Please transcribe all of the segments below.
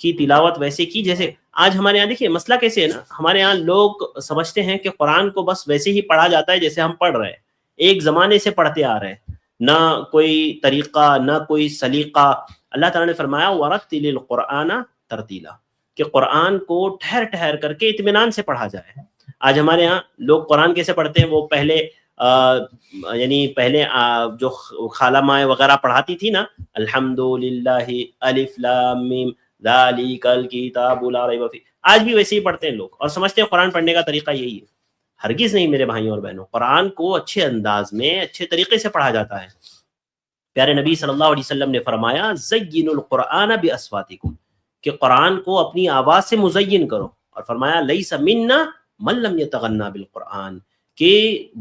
کی تلاوت ویسے کی جیسے آج ہمارے یہاں دیکھیے مسئلہ کیسے ہے نا، ہمارے یہاں لوگ سمجھتے ہیں کہ قرآن کو بس ویسے ہی پڑھا جاتا ہے جیسے ہم پڑھ رہے ہیں، ایک زمانے سے پڑھتے آ رہے ہیں، نہ کوئی طریقہ نہ کوئی سلیقہ۔ اللہ تعالیٰ نے فرمایا وَرَتِّلِ الْقُرْآنَ تَرْتِیلًا، کہ قرآن کو ٹھہر ٹھہر کر کے اطمینان سے پڑھا جائے۔ آج ہمارے ہاں لوگ قرآن کیسے پڑھتے ہیں، وہ پہلے یعنی پہلے جو خالہ مائیں وغیرہ پڑھاتی تھی نا، الحمدللہ الف لام میم ذالک الکتاب لا ریب فیہ، آج بھی ویسے ہی پڑھتے ہیں لوگ اور سمجھتے ہیں قرآن پڑھنے کا طریقہ یہی ہے۔ ہرگز نہیں میرے بھائیوں اور بہنوں، قرآن کو اچھے انداز میں اچھے طریقے سے پڑھا جاتا ہے۔ پیارے نبی صلی اللہ علیہ وسلم نے فرمایا زینوا القرآن باصواتکم، کہ قرآن کو اپنی آواز سے مزین کرو، اور فرمایا لیس منا من لم یتغنى بالقرآن، کہ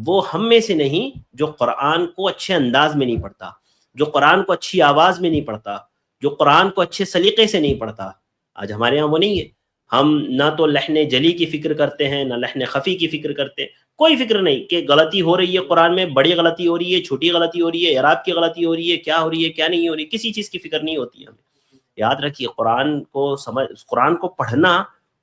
وہ ہم میں سے نہیں جو قرآن کو اچھے انداز میں نہیں پڑھتا، جو قرآن کو اچھی آواز میں نہیں پڑھتا، جو قرآن کو اچھے سلیقے سے نہیں پڑھتا۔ آج ہمارے ہاں وہ نہیں ہے، ہم نہ تو لحن جلی کی فکر کرتے ہیں نہ لحن خفی کی فکر کرتے ہیں، کوئی فکر نہیں کہ غلطی ہو رہی ہے قرآن میں، بڑی غلطی ہو رہی ہے، چھوٹی غلطی ہو رہی ہے، اعراب کی غلطی ہو رہی ہے، کیا ہو رہی ہے کیا نہیں ہو رہی، کسی چیز کی فکر نہیں ہوتی ہے ہمیں۔ یاد رکھیے قرآن کو پڑھنا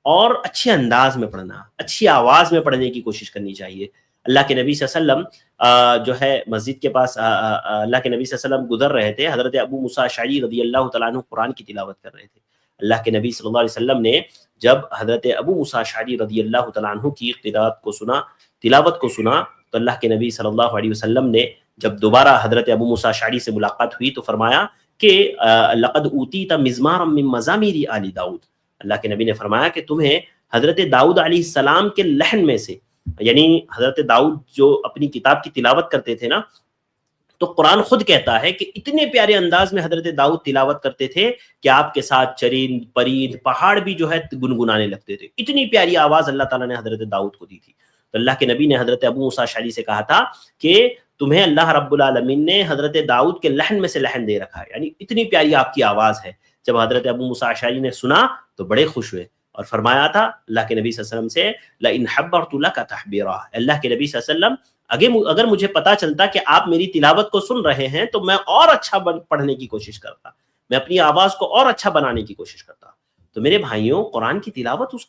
اور اچھے انداز میں پڑھنا، اچھی آواز میں پڑھنے کی کوشش کرنی چاہیے۔ اللہ کے نبی صلی اللہ علیہ وسلم جو ہے مسجد کے پاس اللہ کے نبی صلی اللہ علیہ وسلم گزر رہے تھے، حضرت ابو موسیٰ اشعری رضی اللہ تعالیٰ عنہ قرآن کی تلاوت کر رہے تھے۔ اللہ کے نبی صلی اللہ علیہ وسلم نے جب حضرت ابو موسیٰ اشعری رضی اللہ تعالیٰ عنہ کی تلاوت کو سنا تو اللہ کے نبی صلی اللہ علیہ وسلم نے جب دوبارہ حضرت ابو موسیٰ اشعری سے ملاقات ہوئی تو فرمایا کہ لقد اوتیت مزمارا من مزامیر آل داؤد، اللہ کے نبی نے فرمایا کہ تمہیں حضرت داؤد علیہ السلام کے لحن میں سے، یعنی حضرت داؤد جو اپنی کتاب کی تلاوت کرتے تھے نا، تو قرآن خود کہتا ہے کہ اتنے پیارے انداز میں حضرت داؤد تلاوت کرتے تھے کہ آپ کے ساتھ چرند پرند پہاڑ بھی جو ہے گنگنانے لگتے تھے، اتنی پیاری آواز اللہ تعالیٰ نے حضرت داؤد کو دی تھی۔ تو اللہ کے نبی نے حضرت ابو موسیٰ اشعری سے کہا تھا کہ تمہیں اللہ رب العالمین نے حضرت داؤد کے لحن میں سے لحن دے رکھا ہے، یعنی اتنی پیاری آپ کی آواز ہے۔ جب حضرت ابو موسیٰ اشعری نے سنا تو بڑے خوش ہوئے اور فرمایا تھا اللہ کے نبی صلی اللہ علیہ وسلم سے لئن حبرت لک تحبیرا، اللہ کے نبی صلی اللہ علیہ وسلم اگر مجھے پتا چلتا کہ آپ میری تلاوت کو سن رہے ہیں تو میں اور اچھا پڑھنے کی کوشش کرتا، میں اپنی آواز کو اور اچھا بنانے کی کوشش کرتا۔ تو میرے بھائیوں، قرآن کی تلاوت اس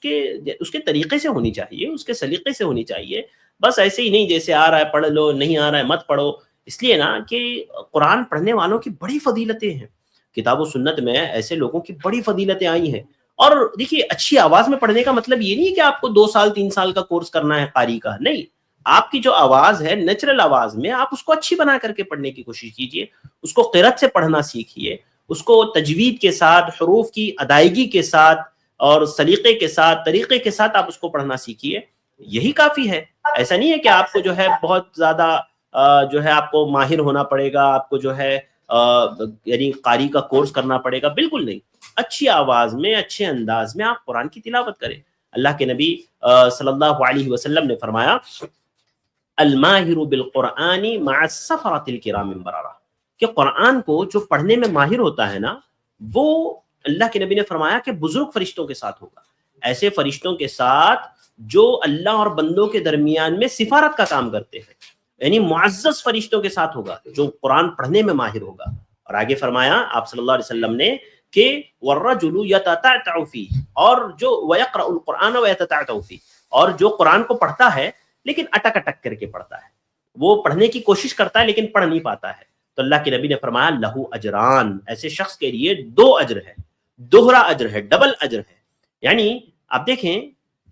کے طریقے سے ہونی چاہیے، اس کے سلیقے سے ہونی چاہیے، بس ایسے ہی نہیں جیسے آ رہا ہے پڑھ لو، نہیں آ رہا ہے مت پڑھو۔ اس لیے نا کہ قرآن پڑھنے والوں کی بڑی فضیلتیں ہیں، کتاب و سنت میں ایسے لوگوں کی بڑی فضیلتیں آئی ہیں۔ اور دیکھیے اچھی آواز میں پڑھنے کا مطلب یہ نہیں ہے کہ آپ کو 2 سال 3 سال کا کورس کرنا ہے قاری کا، نہیں، آپ کی جو آواز ہے نیچرل آواز میں آپ اس کو اچھی بنا کر کے پڑھنے کی کوشش کیجیے، اس کو قرأت سے پڑھنا سیکھیے، اس کو تجوید کے ساتھ، حروف کی ادائیگی کے ساتھ اور سلیقے کے ساتھ، طریقے کے ساتھ آپ اس کو پڑھنا سیکھیے، یہی کافی ہے۔ ایسا نہیں ہے کہ آپ کو جو ہے بہت زیادہ جو ہے آپ کو ماہر ہونا پڑے گا، آپ کو جو ہے یعنی قاری کا کورس کرنا پڑے گا، بالکل نہیں۔ اچھی آواز میں اچھے انداز میں آپ قرآن کی تلاوت کریں۔ اللہ کے نبی صلی اللہ علیہ وسلم نے فرمایا الماہر بالقرآن مع السفرۃ الکرام البررہ، کہ قرآن کو جو پڑھنے میں ماہر ہوتا ہے نا، وہ اللہ کے نبی نے فرمایا کہ بزرگ فرشتوں کے ساتھ ہوگا، ایسے فرشتوں کے ساتھ جو اللہ اور بندوں کے درمیان میں سفارت کا کام کرتے ہیں، یعنی معزز فرشتوں کے ساتھ ہوگا جو قرآن پڑھنے میں ماہر ہوگا۔ اور آگے فرمایا آپ صلی اللہ علیہ وسلم نے کہ والرجل یتتعتع فیہ، اور جو ویقرأ القرآن ویتتعتع فیہ، اور جو قرآن کو پڑھتا ہے لیکن اٹک اٹک کر کے پڑھتا ہے، وہ پڑھنے کی کوشش کرتا ہے لیکن پڑھ نہیں پاتا ہے، تو اللہ کے نبی نے فرمایا لہو اجران، ایسے شخص کے لیے 2 اجر ہے، دوہرا اجر ہے، ڈبل اجر ہے۔ یعنی آپ دیکھیں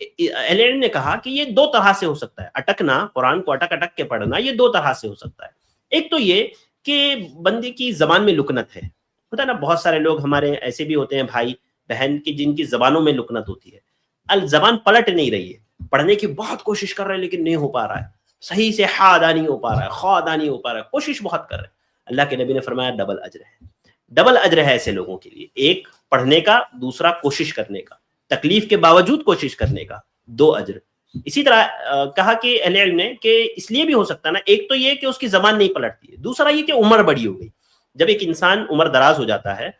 اہل علم نے کہا کہ یہ 2 طرح سے ہو سکتا ہے، اٹکنا، قرآن کو اٹک اٹک کے پڑھنا، یہ 2 طرح سے ہو سکتا ہے۔ ایک تو یہ کہ بندے کی زبان میں لکنت ہے، ہوتا ہے نا، بہت سارے لوگ ہمارے ایسے بھی ہوتے ہیں بھائی بہن کی جن کی زبانوں میں لکنت ہوتی ہے، زبان پلٹ نہیں رہی ہے، پڑھنے کی بہت کوشش کر رہے ہیں لیکن نہیں ہو پا رہا ہے، صحیح سے ہا ادا نہیں ہو پا رہا ہے، خا ادا نہیں ہو پا رہا ہے، کوشش بہت کر رہے ہیں۔ اللہ کے نبی نے فرمایا ڈبل اجر ہے، ڈبل اجر ہے ایسے لوگوں کے لیے، ایک پڑھنے کا، دوسرا کوشش کرنے کا، تکلیف کے باوجود کوشش کرنے کا، 2 اجر۔ اسی طرح کہا کہ اہل علم نے کہ اس لیے بھی ہو سکتا ہے نا، ایک تو یہ کہ اس کی زبان نہیں پلٹتی ہے، دوسرا یہ کہ عمر بڑی ہو گئی۔ جب ایک انسان عمر دراز ہو جاتا ہے،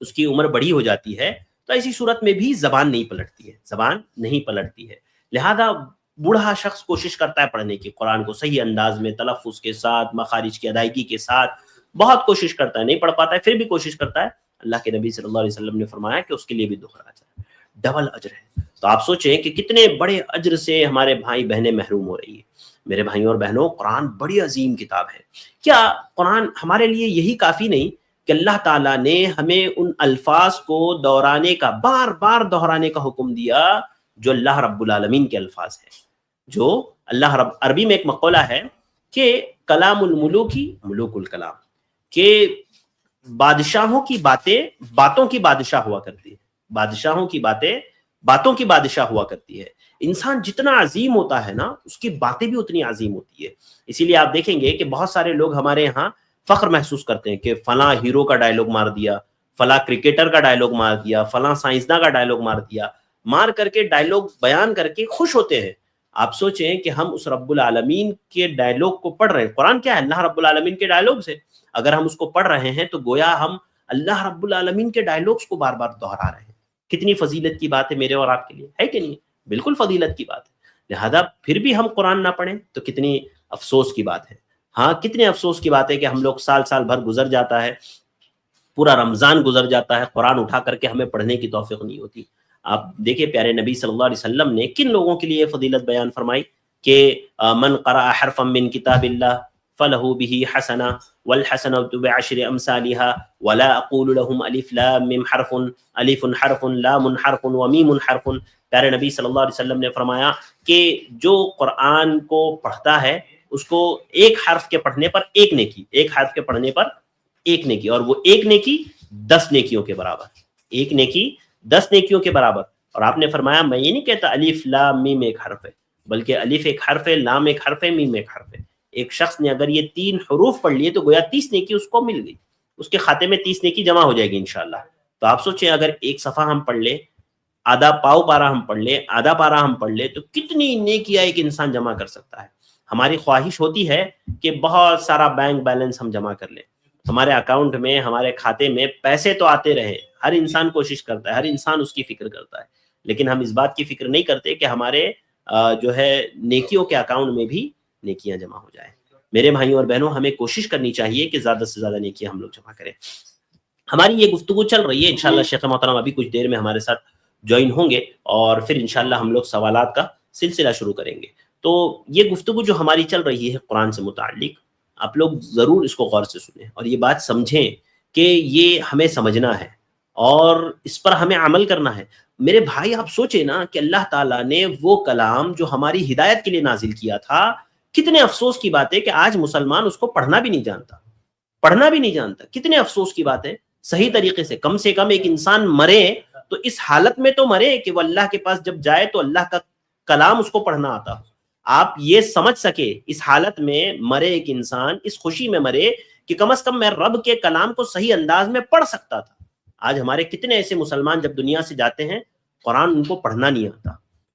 اس کی عمر بڑی ہو جاتی ہے، تو ایسی صورت میں بھی زبان نہیں پلٹتی ہے، زبان نہیں پلٹتی ہے، لہذا بوڑھا شخص کوشش کرتا ہے پڑھنے کی، قرآن کو صحیح انداز میں تلفظ کے ساتھ، مخارج کی ادائیگی کے ساتھ، بہت کوشش کرتا ہے، نہیں پڑھ پاتا ہے، پھر بھی کوشش کرتا ہے، اللہ کے نبی صلی اللہ علیہ وسلم نے فرمایا کہ اس کے لیے بھی دوہرا اجر ہے، ڈبل اجر ہے۔ تو آپ سوچیں کہ کتنے بڑے اجر سے ہمارے بھائی بہنیں محروم ہو رہی ہیں۔ میرے بھائیوں اور بہنوں، قرآن بڑی عظیم کتاب ہے۔ کیا قرآن ہمارے لیے یہی کافی نہیں کہ اللہ تعالیٰ نے ہمیں ان الفاظ کو دہرانے کا، بار بار دہرانے کا حکم دیا جو اللہ رب العالمین کے الفاظ ہیں، جو اللہ رب، عربی میں ایک مقولہ ہے کہ کلام الملوکی ملوک الکلام، کہ بادشاہوں کی باتیں باتوں کی بادشاہ ہوا کرتی ہے، بادشاہوں کی باتیں باتوں کی بادشاہ ہوا کرتی ہے۔ انسان جتنا عظیم ہوتا ہے نا، اس کی باتیں بھی اتنی عظیم ہوتی ہے۔ اسی لیے آپ دیکھیں گے کہ بہت سارے لوگ ہمارے یہاں فخر محسوس کرتے ہیں کہ فلاں ہیرو کا ڈائلوگ مار دیا، فلاں کرکٹر کا ڈائلوگ مار دیا، فلاں سائنسداں کا ڈائلوگ مار دیا، مار کر کے ڈائلوگ بیان کر کے خوش ہوتے ہیں۔ آپ سوچیں کہ ہم اس رب العالمین کے ڈائلوگ کو پڑھ رہے ہیں۔ قرآن کیا ہے؟ اللہ رب العالمین کے ڈائلوگ سے اگر ہم اس کو پڑھ رہے ہیں تو گویا ہم اللہ رب العالمین کے ڈائلوگز کو بار بار دہرا رہے ہیں۔ کتنی فضیلت کی بات ہے میرے اور آپ کے لیے، ہے کہ نہیں؟ بالکل فضیلت کی بات ہے۔ لہذا پھر بھی ہم قرآن نہ پڑھیں تو کتنی افسوس کی بات ہے۔ ہاں، کتنے افسوس کی بات ہے کہ ہم لوگ سال سال بھر گزر جاتا ہے، پورا رمضان گزر جاتا ہے، قرآن اٹھا کر کے ہمیں پڑھنے کی توفیق نہیں ہوتی۔ آپ دیکھیں پیارے نبی صلی اللہ علیہ وسلم نے کن لوگوں کے لیے فضیلت بیان فرمائی کہ من قرأ حرفا من کتاب اللہ فلہ بہ حسنہ والحسنۃ بعشر امثالها ولا اقول لهم الف لام میم حرف، الف حرف، لام حرف ومیم حرف۔ پیارے نبی صلی اللہ علیہ وسلم نے فرمایا کہ جو قرآن کو پڑھتا ہے اس کو ایک حرف کے پڑھنے پر ایک نیکی، ایک حرف کے پڑھنے پر ایک نیکی، اور وہ ایک نیکی 10 نیکیوں کے برابر، ایک نیکی 10 نیکیوں کے برابر۔ اور آپ نے فرمایا میں یہ نہیں کہتا الف لام میم ایک حرف ہے، بلکہ الف ایک حرف ہے، لام ایک حرف ہے، میم ایک حرف ہے۔ ایک شخص نے اگر یہ 3 حروف پڑھ لیے تو گویا 30 نیکی اس کو مل گئی، اس کے کھاتے میں 30 نیکی جمع ہو جائے گی انشاءاللہ۔ تو آپ سوچیں اگر ایک صفحہ ہم پڑھ لیں، آدھا پاؤ پارا ہم پڑھ لیں، آدھا پارا ہم پڑھ لیں، تو کتنی نیکیاں ایک انسان جمع کر سکتا ہے۔ ہماری خواہش ہوتی ہے کہ بہت سارا بینک بیلنس ہم جمع کر لیں، ہمارے اکاؤنٹ میں، ہمارے کھاتے میں پیسے تو آتے رہے، ہر انسان کوشش کرتا ہے، ہر انسان اس کی فکر کرتا ہے، لیکن ہم اس بات کی فکر نہیں کرتے کہ ہمارے جو ہے نیکیوں کے اکاؤنٹ میں بھی نیکیاں جمع ہو جائیں۔ میرے بھائیوں اور بہنوں، ہمیں کوشش کرنی چاہیے کہ زیادہ سے زیادہ نیکیاں ہم لوگ جمع کریں۔ ہماری یہ گفتگو چل رہی ہے، انشاءاللہ شیخ محترم ابھی کچھ دیر میں ہمارے ساتھ جوائن ہوں گے اور پھر انشاءاللہ ہم لوگ سوالات کا سلسلہ شروع کریں گے۔ تو یہ گفتگو جو ہماری چل رہی ہے قرآن سے متعلق، آپ لوگ ضرور اس کو غور سے سنیں اور یہ بات سمجھیں کہ یہ ہمیں سمجھنا ہے اور اس پر ہمیں عمل کرنا ہے۔ میرے بھائی آپ سوچیں نا کہ اللہ تعالیٰ نے وہ کلام جو ہماری ہدایت کے لیے نازل کیا تھا، کتنے افسوس کی بات ہے کہ آج مسلمان اس کو پڑھنا بھی نہیں جانتا، پڑھنا بھی نہیں جانتا۔ کتنے افسوس کی بات ہے، صحیح طریقے سے کم ایک انسان مرے تو اس حالت میں تو مرے کہ وہ اللہ کے پاس جب جائے تو اللہ کا کلام اس کو پڑھنا آتا ہو۔ آپ یہ سمجھ سکے اس حالت میں مرے ایک انسان، اس خوشی میں مرے کہ کم از کم میں رب کے کلام کو صحیح انداز میں پڑھ سکتا تھا۔ آج ہمارے کتنے ایسے مسلمان جب دنیا سے جاتے ہیں، قرآن ان کو پڑھنا نہیں آتا،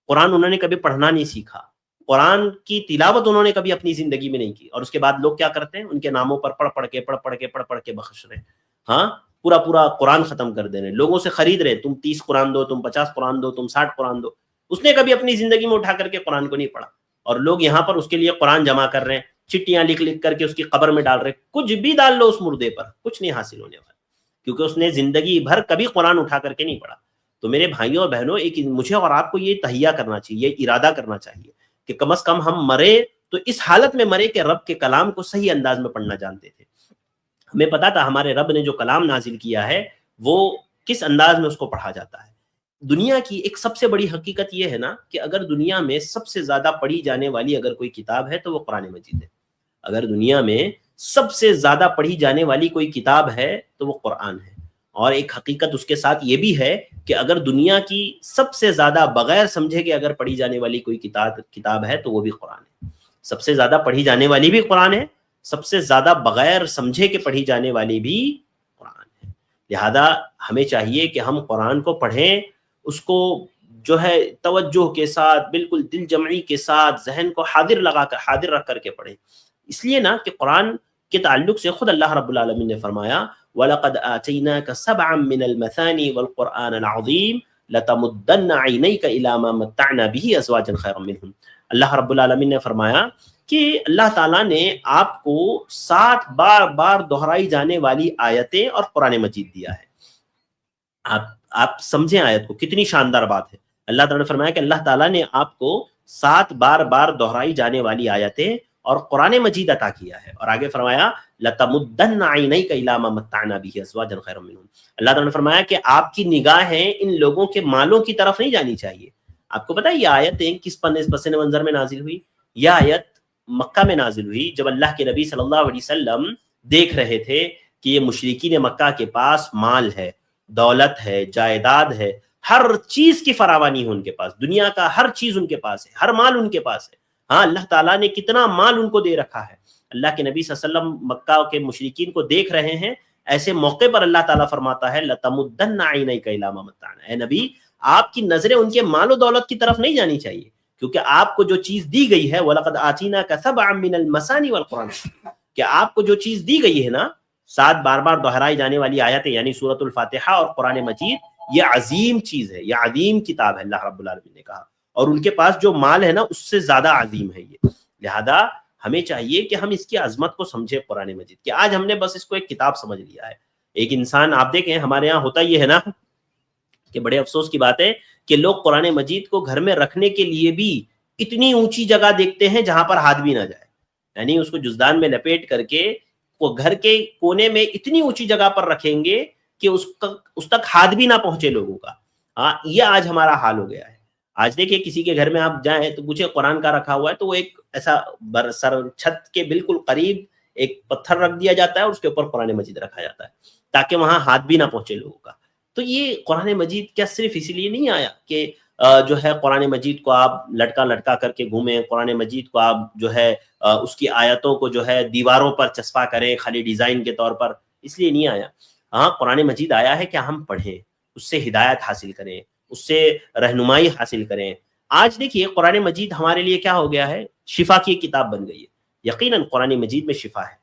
قرآن انہوں نے کبھی پڑھنا نہیں سیکھا، قرآن کی تلاوت انہوں نے کبھی اپنی زندگی میں نہیں کی، اور اس کے بعد لوگ کیا کرتے ہیں، ان کے ناموں پر پڑھ پڑھ کے بخش رہے ہیں۔ ہاں، پورا قرآن ختم کر دے رہے ہیں، لوگوں سے خرید رہے ہیں، تم 30 قرآن دو، تم 50 قرآن دو، تم 60 قرآن دو۔ اس نے کبھی اپنی زندگی میں اٹھا کر کے قرآن کو نہیں پڑھا، اور لوگ یہاں پر اس کے لیے قرآن جمع کر رہے ہیں، چٹیاں لکھ کر کے اس کی قبر میں ڈال رہے ہیں۔ کچھ بھی ڈال لو اس مردے پر، کچھ نہیں حاصل ہونے والا، کیونکہ اس نے زندگی بھر کبھی قرآن اٹھا کر کے نہیں پڑھا۔ تو میرے بھائیوں اور بہنوں، ایک مجھے اور آپ کو یہ تہیہ کرنا چاہیے، یہ ارادہ کرنا چاہیے کہ کم از کم ہم مرے تو اس حالت میں مرے کہ رب کے کلام کو صحیح انداز میں پڑھنا جانتے تھے۔ ہمیں پتا تھا ہمارے رب نے جو کلام نازل کیا ہے وہ کس انداز میں اس کو پڑھا جاتا ہے۔ دنیا کی ایک سب سے بڑی حقیقت یہ ہے نا کہ اگر دنیا میں سب سے زیادہ پڑھی جانے والی اگر کوئی کتاب ہے تو وہ قرآن مجید ہے۔ اگر دنیا میں سب سے زیادہ پڑھی جانے والی کوئی کتاب ہے تو وہ قرآن ہے۔ اور ایک حقیقت اس کے ساتھ یہ بھی ہے کہ اگر دنیا کی سب سے زیادہ بغیر سمجھے کہ اگر پڑھی جانے والی کوئی کتاب ہے تو وہ بھی قرآن ہے۔ سب سے زیادہ پڑھی جانے والی بھی قرآن ہے، سب سے زیادہ بغیر سمجھے کہ پڑھی جانے والی بھی قرآن ہے۔ لہذا ہمیں چاہیے کہ ہم قرآن کو پڑھیں، اس کو جو ہے توجہ کے ساتھ، بالکل دل جمعی کے ساتھ، ذہن کو حاضر رکھ کر کے پڑھیں۔ اس لیے نا کہ قرآن کے تعلق سے خود اللہ رب العالمین نے فرمایا وَلَقَدْ آتَيْنَاكَ سَبْعًا مِّنَ الْمَثَانِي وَالْقُرْآنَ الْعَظِيمَ لَتَمُدَّنَّ عَيْنَيْكَ إِلَىٰ مَا مَتَّعْنَا بِهِ أَزْوَاجًا خَيْرًا مِّنْهُمْ۔ اللہ رب العالمین نے فرمایا کہ اللہ تعالیٰ نے آپ کو 7 بار دہرائی جانے والی آیتیں اور قرآن مجید دیا ہے۔ آپ سمجھیں آیت کو، کتنی شاندار بات ہے. اللہ تعالیٰ نے فرمایا کہ اللہ تعالیٰ نے آپ کو 7 بار دہرائی جانے والی آیتیں اور قرآن مجید عطا کیا ہے. اور آگے فرمایا لَتَمُدَّنَّ عَيْنَيْكَ إِلَىٰ مَا مَتَّعْنَا بِهِ أَزْوَاجًا خَيْرًا مِّنْهُمْ. اللہ تعالیٰ نے فرمایا کہ آپ کی نگاہیں ان لوگوں کے مالوں کی طرف نہیں جانی چاہیے. آپ کو پتہ ہے یہ آیتیں کس پس منظر میں نازل ہوئی؟ یہ آیت مکہ میں نازل ہوئی جب اللہ کے نبی صلی اللہ علیہ وسلم دیکھ رہے تھے کہ یہ مشرکین مکہ کے پاس مال ہے، دولت ہے، جائیداد ہے، ہر چیز کی فراوانی ہے ان کے پاس، دنیا کا ہر چیز ان کے پاس ہے، ہر مال ان کے پاس ہے. ہاں اللہ تعالیٰ نے کتنا مال ان کو دے رکھا ہے. اللہ کے نبی صلی اللہ علیہ وسلم مکہ کے مشرکین کو دیکھ رہے ہیں. ایسے موقع پر اللہ تعالیٰ فرماتا ہے لَتَمُدَّنَّ عَيْنَيْكَ إِلَىٰ مَا مَتَّعْنَا. اے نبی آپ کی نظریں ان کے مال و دولت کی طرف نہیں جانی چاہیے، کیونکہ آپ کو جو چیز دی گئی ہے وَلَقَدْ آتِينَاكَ سَبْعًا مِّنَ الْمَثَانِي وَالْقُرْآنِ، کہ آپ کو جو چیز دی گئی ہے نا 7 بار دہرائی جانے والی آیتیں یعنی سورۃ الفاتحہ اور قرآن مجید، یہ عظیم چیز ہے، یہ عظیم کتاب ہے اللہ رب العالمین نے کہا. اور ان کے پاس جو مال ہے نا اس سے زیادہ عظیم ہے یہ. لہذا ہمیں چاہیے کہ ہم اس کی عظمت کو سمجھیں قرآن مجید کہ آج ہم نے بس اس کو ایک کتاب سمجھ لیا ہے. ایک انسان آپ دیکھیں ہمارے ہاں ہوتا یہ ہے نا کہ بڑے افسوس کی بات ہے کہ لوگ قرآن مجید کو گھر میں رکھنے کے لیے بھی اتنی اونچی جگہ دیکھتے ہیں جہاں پر ہاتھ بھی نہ جائے، یعنی اس کو جزدان میں لپیٹ کر کے وہ گھر کے کونے میں اتنی اونچی جگہ پر رکھیں گے کہ اس تک ہاتھ بھی نہ پہنچے لوگوں کا. یہ آج ہمارا حال ہو گیا ہے. آج دیکھیں کسی کے گھر میں آپ جائیں تو پوچھیں قرآن کا رکھا ہوا ہے تو وہ ایک ایسا سر چھت کے بالکل قریب ایک پتھر رکھ دیا جاتا ہے اور اس کے اوپر قرآن مجید رکھا جاتا ہے تاکہ وہاں ہاتھ بھی نہ پہنچے لوگوں کا. تو یہ قرآن مجید کیا صرف اسی لیے نہیں آیا کہ جو ہے قرآن مجید کو آپ لٹکا کر کے گھومیں، قرآن مجید کو آپ جو ہے اس کی آیتوں کو جو ہے دیواروں پر چسپا کریں خالی ڈیزائن کے طور پر، اس لیے نہیں آیا. ہاں قرآن مجید آیا ہے کہ ہم پڑھیں، اس سے ہدایت حاصل کریں، اس سے رہنمائی حاصل کریں. آج دیکھیے قرآن مجید ہمارے لیے کیا ہو گیا ہے، شفا کی کتاب بن گئی ہے. یقیناً قرآن مجید میں شفا ہے،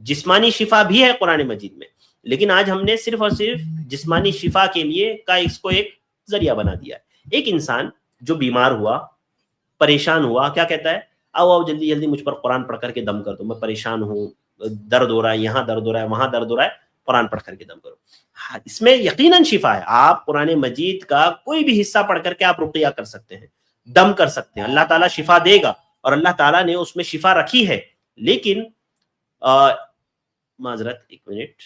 جسمانی شفا بھی ہے قرآن مجید میں، لیکن آج ہم نے صرف اور صرف جسمانی شفا کے لیے اس کو ایک ذریعہ بنا دیا ہے. ایک انسان جو بیمار ہوا، پریشان ہوا، کیا کہتا ہے، آؤ جلدی جلدی مجھ پر قرآن پڑھ کر کے دم کر دو، میں پریشان ہوں، درد ہو رہا ہے، یہاں درد ہو رہا ہے، وہاں درد ہو رہا ہے، قرآن پڑھ کر کے دم کرو. اس میں یقیناً شفا ہے. آپ قرآن مجید کا کوئی بھی حصہ پڑھ کر کے آپ رقیہ کر سکتے ہیں، دم کر سکتے ہیں، اللہ تعالیٰ شفا دے گا اور اللہ تعالیٰ نے اس میں شفا رکھی ہے. لیکن معذرت ایک منٹ،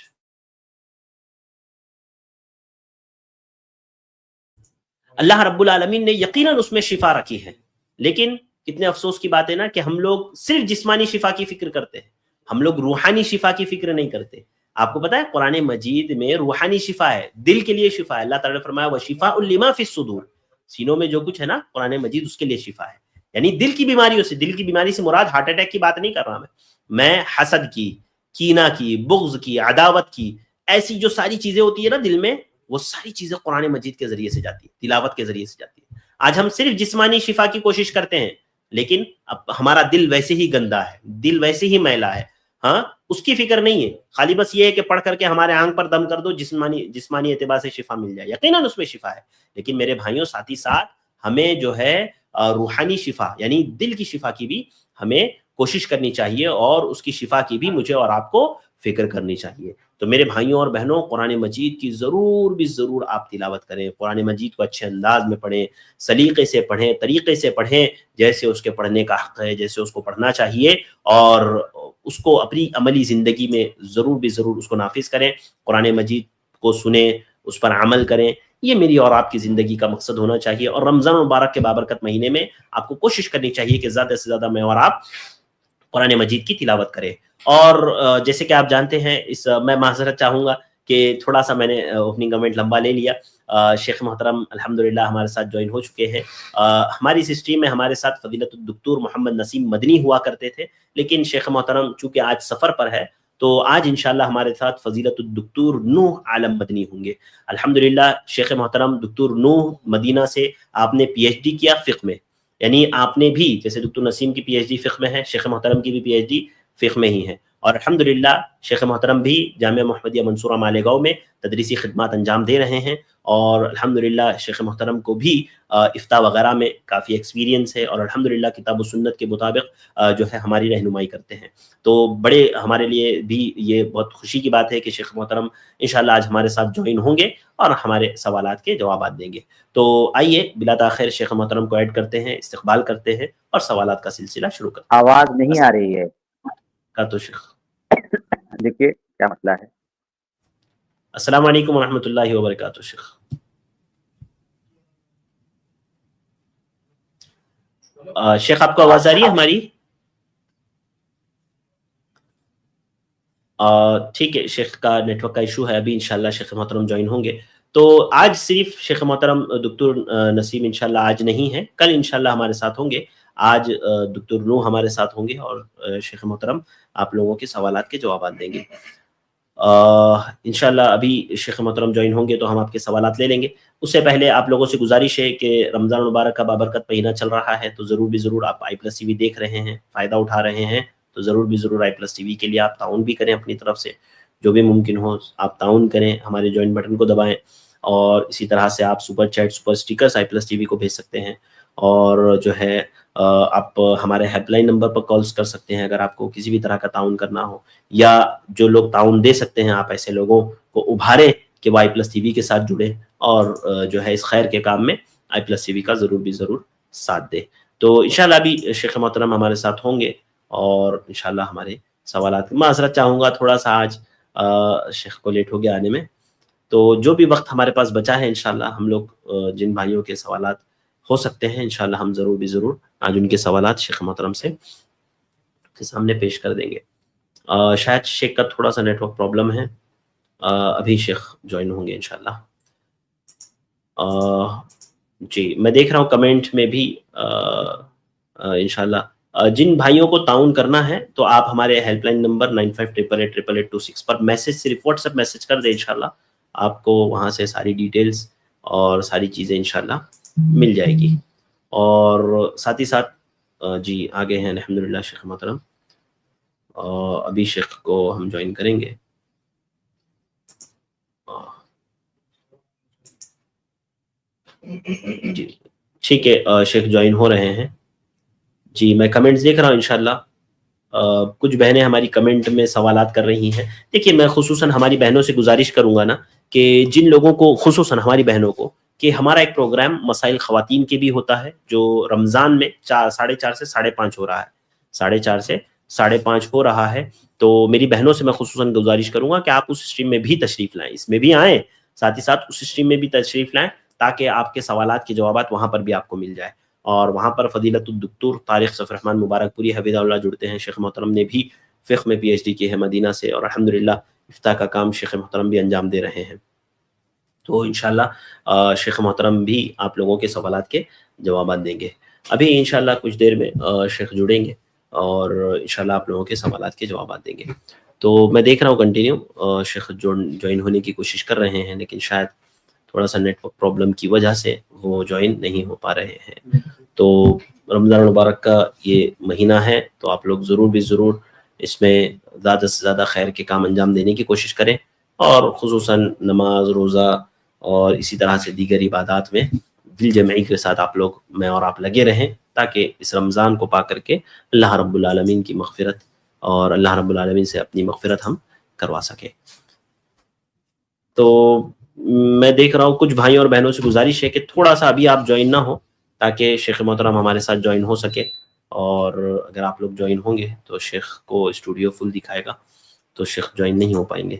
اللہ رب العالمین نے یقیناً اس میں شفا رکھی ہے، لیکن کتنے افسوس کی بات ہے نا کہ ہم لوگ صرف جسمانی شفا کی فکر کرتے ہیں، ہم لوگ روحانی شفا کی فکر نہیں کرتے. آپ کو پتا ہے قرآن مجید میں روحانی شفا ہے، دل کے لیے شفا ہے. اللہ تعالیٰ نے فرمایا وَشِفَاءٌ لِمَا فِي الصُّدُورِ، سینوں میں جو کچھ ہے نا قرآن مجید اس کے لیے شفا ہے. یعنی دل کی بیماریوں سے، دل کی بیماری سے مراد ہارٹ اٹیک کی بات نہیں کر رہا میں حسد کی، کینہ کی، بغض کی، عداوت کی، ایسی جو ساری چیزیں ہوتی ہیں نا دل میں، وہ ساری چیزیں قرآن مجید کے ذریعے سے جاتی ہیں، تلاوت کے ذریعے سے جاتی ہیں. آج ہم صرف جسمانی شفا کی کوشش کرتے ہیں، لیکن اب ہمارا دل ویسے ہی گندا ہے، دل ویسے ہی میلا ہے. ہاں اس کی فکر نہیں ہے، خالی بس یہ ہے کہ پڑھ کر کے ہمارے آنکھ پر دم کر دو، جسمانی اعتبار سے شفا مل جائے. یقیناً اس میں شفا ہے، لیکن میرے بھائیوں ساتھ ہی ساتھ ہمیں جو ہے روحانی شفا یعنی دل کی شفا کی بھی ہمیں کوشش کرنی چاہیے، اور اس کی شفا کی بھی مجھے اور آپ کو فکر کرنی چاہیے. تو میرے بھائیوں اور بہنوں قرآن مجید کی ضرور آپ تلاوت کریں، قرآن مجید کو اچھے انداز میں پڑھیں، سلیقے سے پڑھیں، طریقے سے پڑھیں، جیسے اس کے پڑھنے کا حق ہے، جیسے اس کو پڑھنا چاہیے، اور اس کو اپنی عملی زندگی میں ضرور اس کو نافذ کریں. قرآن مجید کو سنیں، اس پر عمل کریں، یہ میری اور آپ کی زندگی کا مقصد ہونا چاہیے. اور رمضان مبارک کے بابرکت مہینے میں آپ کو کوشش کرنی چاہیے کہ زیادہ سے زیادہ میں اور آپ قرآن مجید کی تلاوت کریں. اور جیسے کہ آپ جانتے ہیں میں معذرت چاہوں گا کہ تھوڑا سا میں نے اوپننگ کمنٹ لمبا لے لیا. شیخ محترم الحمدللہ ہمارے ساتھ جوائن ہو چکے ہیں. ہماری اس اسٹریم میں ہمارے ساتھ فضیلت الدکتور محمد نسیم مدنی ہوا کرتے تھے، لیکن شیخ محترم چونکہ آج سفر پر ہے تو آج انشاءاللہ ہمارے ساتھ فضیلت الدکتور نوح عالم مدنی ہوں گے. الحمدللہ شیخ محترم دکتور نوح مدینہ سے آپ نے پی ایچ ڈی کیا فقہ میں، یعنی آپ نے بھی جیسے دکتور نسیم کی پی ایچ ڈی فقہ میں ہے، شیخ محترم کی بھی پی ایچ ڈی فقہ میں ہی ہے. اور الحمدللہ شیخ محترم بھی جامعہ محمدیہ منصورہ مالیگاؤں میں تدریسی خدمات انجام دے رہے ہیں، اور الحمدللہ شیخ محترم کو بھی افتاء وغیرہ میں کافی ایکسپیرینس ہے، اور الحمدللہ کتاب و سنت کے مطابق جو ہے ہماری رہنمائی کرتے ہیں. تو بڑے ہمارے لیے بھی یہ بہت خوشی کی بات ہے کہ شیخ محترم انشاءاللہ آج ہمارے ساتھ جوائن ہوں گے اور ہمارے سوالات کے جوابات دیں گے. تو آئیے بلا تاخیر شیخ محترم کو ایڈ کرتے ہیں، استقبال کرتے ہیں اور سوالات کا سلسلہ شروع کرتے ہیں. آواز نہیں آ رہی ہے. تو شیخ دیکھیے کیا مسئلہ ہے. السلام علیکم ورحمۃ اللہ وبرکاتہ. شیخ شیخ آپ کو آواز آ رہی ہے ہماری؟ ٹھیک ہے، شیخ کا نیٹ ورک کا ایشو ہے، ابھی انشاءاللہ شیخ محترم جوائن ہوں گے. تو آج صرف شیخ محترم دکتور نسیم انشاءاللہ آج نہیں ہے، کل انشاءاللہ ہمارے ساتھ ہوں گے. آج دکتور نوح ہمارے ساتھ ہوں گے اور شیخ محترم آپ لوگوں کے سوالات کے جوابات دیں گے. انشاءاللہ ابھی شیخ محترم جوائن ہوں گے تو ہم آپ کے سوالات لے لیں گے. اس سے پہلے آپ لوگوں سے گزارش ہے کہ رمضان مبارک کا بابرکت مہینہ چل رہا ہے، تو ضرور بھی ضرور آپ i+ TV دیکھ رہے ہیں، فائدہ اٹھا رہے ہیں، تو ضرور بھی ضرور i+ TV کے لیے آپ تعاون بھی کریں، اپنی طرف سے جو بھی ممکن ہو آپ تعاون کریں، ہمارے جوائن بٹن کو دبائیں. اور اسی طرح سے آپ super chat super stickers i+ TV کو بھیج سکتے ہیں، اور جو ہے آپ ہمارے ہیلپ لائن نمبر پر کالز کر سکتے ہیں اگر آپ کو کسی بھی طرح کا تعاون کرنا ہو، یا جو لوگ تعاون دے سکتے ہیں آپ ایسے لوگوں کو ابھاریں کہ وہ i+ TV کے ساتھ جڑے اور جو ہے اس خیر کے کام میں i+ TV کا ضرور بھی ضرور ساتھ دے. تو انشاءاللہ ابھی شیخ محترم ہمارے ساتھ ہوں گے اور انشاءاللہ ہمارے سوالات. معذرت چاہوں گا تھوڑا سا آج شیخ کو لیٹ ہو گیا آنے میں، تو جو بھی وقت ہمارے پاس بچا ہے انشاءاللہ ہم لوگ جن بھائیوں کے سوالات ہو سکتے ہیں انشاءاللہ ہم ضرور بھی ضرور آج ان کے سوالات شیخ محترم سے کے سامنے پیش کر دیں گے. شاید شیخ کا تھوڑا سا نیٹ ورک پرابلم ہے، ابھی شیخ جوائن ہوں گے انشاءاللہ. جی میں دیکھ رہا ہوں کمنٹ میں بھی انشاءاللہ جن بھائیوں کو تعاون کرنا ہے تو آپ ہمارے ہیلپ لائن نمبر 9588888826 پر میسج، صرف واٹس ایپ میسج کر دیں، انشاءاللہ آپ کو وہاں سے ساری ڈیٹیلز اور ساری چیزیں انشاءاللہ مل جائے گی. اور ساتھ ہی ساتھ جی آگے ہیں الحمدللہ شیخ محترم، ابھی شیخ کو ہم جوائن کریں گے. جی ٹھیک ہے، شیخ جوائن ہو رہے ہیں. جی میں کمنٹس دیکھ رہا ہوں انشاءاللہ کچھ بہنیں ہماری کمنٹ میں سوالات کر رہی ہیں. دیکھیے میں خصوصاً ہماری بہنوں سے گزارش کروں گا نا کہ جن لوگوں کو، خصوصاً ہماری بہنوں کو، کہ ہمارا ایک پروگرام مسائل خواتین کے بھی ہوتا ہے جو رمضان میں 4:30 سے 5:30 ہو رہا ہے، 4:30 سے 5:30 ہو رہا ہے. تو میری بہنوں سے میں خصوصاً گزارش کروں گا کہ آپ اس اسٹریم میں بھی تشریف لائیں، اس میں بھی آئیں، ساتھ ہی ساتھ اس اسٹریم میں بھی تشریف لائیں تاکہ آپ کے سوالات کے جوابات وہاں پر بھی آپ کو مل جائے. اور وہاں پر فضیلت الدکتور طارق صفی الرحمن مبارک پوری حفظہ اللہ جڑتے ہیں. شیخ محترم نے بھی فقہ میں PhD کی ہے مدینہ سے، اور الحمدللہ افتاء کا کام شیخ محترم بھی انجام دے رہے ہیں. تو انشاءاللہ شیخ محترم بھی آپ لوگوں کے سوالات کے جوابات دیں گے. ابھی انشاءاللہ کچھ دیر میں شیخ جڑیں گے اور انشاءاللہ آپ لوگوں کے سوالات کے جوابات دیں گے. تو میں دیکھ رہا ہوں کنٹینیو شیخ جوائن ہونے کی کوشش کر رہے ہیں، لیکن شاید تھوڑا سا نیٹ ورک پرابلم کی وجہ سے وہ جوائن نہیں ہو پا رہے ہیں. تو رمضان المبارک کا یہ مہینہ ہے تو آپ لوگ ضرور بھی ضرور اس میں زیادہ سے زیادہ خیر کے کام انجام دینے کی کوشش کریں، اور خصوصاً نماز، روزہ اور اسی طرح سے دیگر عبادات میں دل جمعی کے ساتھ آپ لوگ، میں اور آپ لگے رہیں تاکہ اس رمضان کو پا کر کے اللہ رب العالمین کی مغفرت اور اللہ رب العالمین سے اپنی مغفرت ہم کروا سکیں. تو میں دیکھ رہا ہوں کچھ بھائیوں اور بہنوں سے گزارش ہے کہ تھوڑا سا ابھی آپ جوائن نہ ہو تاکہ شیخ محترم ہمارے ساتھ جوائن ہو سکے، اور اگر آپ لوگ جوائن ہوں گے تو شیخ کو اسٹوڈیو فل دکھائے گا تو شیخ جوائن نہیں ہو پائیں گے.